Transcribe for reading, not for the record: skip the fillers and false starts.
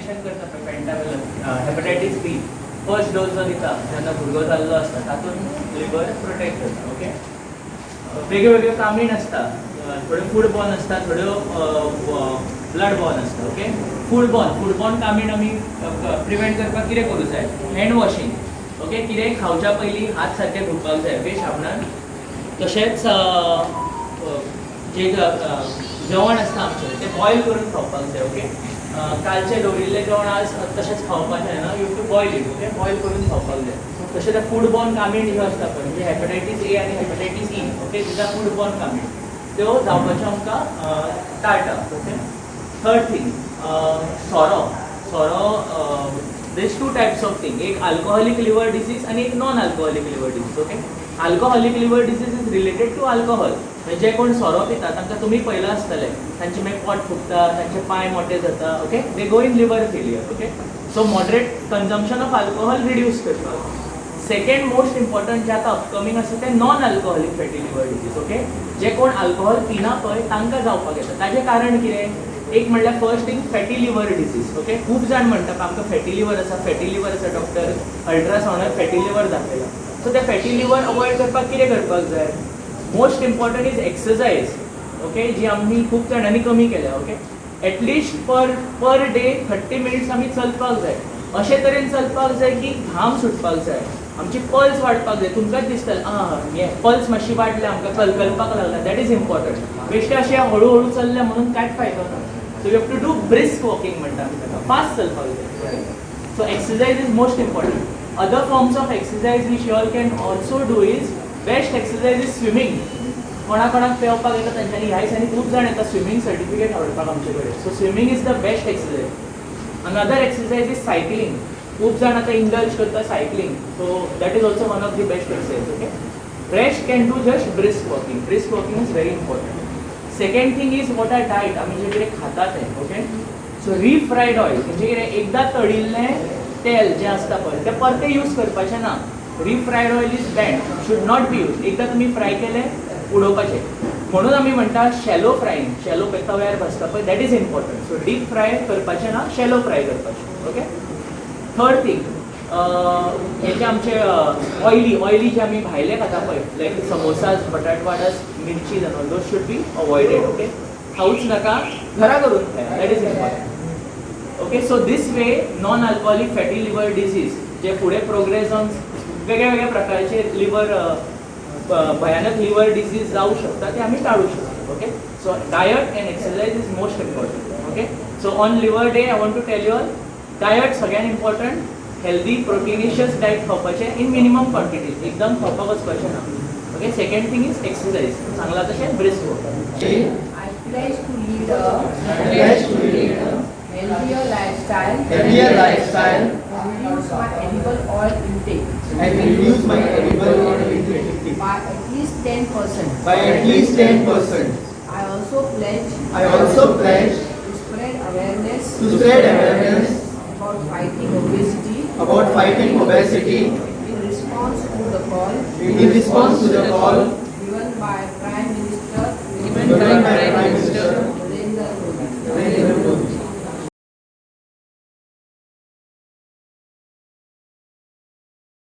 Vaccination करता पळय पेंटावेलम hepatitis बी first dose जो दिता जेन्ना भुरगो जाल्लो आसता तातूंत लिवर प्रोटेक्ट करता. ओके, वेगळ्यो वेगळ्यो कामीण आसता, थोड्यो फूड बॉर्न आसता, थोड्यो ब्लड बॉर्न आसता. ओके, फूड बॉर्न कामीण आमी प्रिवेंट करपाक कितें करूं जाय? Hand washing. ओके, कितेंय खावच्या पयलीं हात सारके धुवपाक जाय बेशाबणान. तशेंच जे जेवण आसता आमचें तें बॉयल करून खावपाक जाय. ओके, कालचें दवरिल्लें जेवण आज तशेंच खावपाचें ना, you have to boil it. Okay, boil करून खावपाक जाय. तशें ते फूड बॉर्न कामीण ज्यो आसता पळय म्हणजे हेपटायटीस ए आनी हेपटायटीस ई. ओके, तिका फूड बॉर्न कामीण त्यो जावपाचें आमकां टाळटा. ओके, थर्ड थिंग सोरो. देर 2 टायप्स ऑफ थिंग, एक अल्कोहोलिक लिवर डिसीज आणि एक non alcoholic liver disease. Okay, alcoholic liver disease is related to alcohol. जे कोण सोरो पिता तांकां तुमी पळयलां आसतलें तांचे मागीर पोट फुगता, तांचे पांय मोटे जाता. Okay, they go in liver failure. Okay, so moderate consumption of alcohol reduce करपाक. सेकंड मोस्ट इम्पॉर्टंट जे आतां अपकमिंग आसा तें non alcoholic fatty liver disease. Okay, जे कोण अल्कोहोल पिना पळय तांकां जावपाक येता. ताजें कारण कितें? एक म्हणल्यार first thing fatty liver disease. Okay, खूब जाण म्हणटा आमकां फॅटी लिवर आसा डॉक्टर अल्ट्रासाउंडार फॅटी लिवर दाखयला. सो ते फॅटी लिवर अवॉयड करपाक कितें करपाक जाय? Most important is exercise. Okay, जी आमी खूब जाणांनी कमी केल्या. Okay, at least per day 30 minutes आमी चलपाक जाय. अशे तरेन चलपाक जाय की घाम सुटपाक जाय, आमची पल्स वाडपाक जाय. तुमकांच दिसतलें हे पल्स मातशी वाडले, आमकां कलकलपाक लागला. That is important. बेश्टे अशें हळू हळू चल्ले म्हणून कांयच फायदो ना. So you have to do brisk walking म्हणटा आमी ताका, फास्ट चलपाक जाय. So exercise is most important. Other forms of exercise which you all can also do is best exercise is swimming. कोणाक पेंवपाक येता तांच्यांनी ह्या दिसांनी खूब जाण येता स्विमींग सर्टिफिकेट हाडपाक आमचे कडेन. So swimming is the best exercise. Another exercise is cycling. खूब जाण आतां इंडल्ज करता cycling, so that is also one of the best exercise. Okay, rest can do just brisk walking. Brisk walking is very important. Second thing is what our diet. आमी जे कितें खाता तें. Okay, so रिफ्रायड oil म्हणजे कितें? एकदां तळिल्लें तेल जें आसता पळय तें परतें यूज करपाचें ना. Refried oil is bad, should not be use. एकदां तुमी फ्राय केलें उडोवपाचें. म्हणून आमी म्हणटा शॅलो फ्रायींग, शॅलो तव्यार भाजता पळय that is important. So deep fry करपाचें ना, शॅलो फ्राय करपाचें. ओके, थर्ड थिंग हे जे आमचे ऑयली जे आमी भायले खाता पळय लायक समोसाज, बटाटवाडास, मिरची जावन those should be avoided. Okay, खावूच नाका, घरा करून खाया. That is important. Okay, so this way non alcoholic fatty liver disease जे फुडें प्रोग्रेस जावन वेगळ्या वेगळ्या प्रकारचे लिवर भयानक लिवर डिसीज जावं शकता ते आमी टाळू शकता. Okay, so diet and exercise is most important. Okay, so on liver day I want to tell you all diet सगळ्यान इम्पॉर्टंट. हेल्दी प्रोटिनिशियस डायट खावपाचें इन मिनिमम क्वॉन्टिटीज, एकदम खावपाक वचपाचें ना. Okay, second thing is exercise, सांगलां तशें brisk walk. I pledge to lead a healthier lifestyle and reduce my edible oil intake by at least 10%. I also pledge to spread awareness about fighting obesity in response to the call given by Prime Minister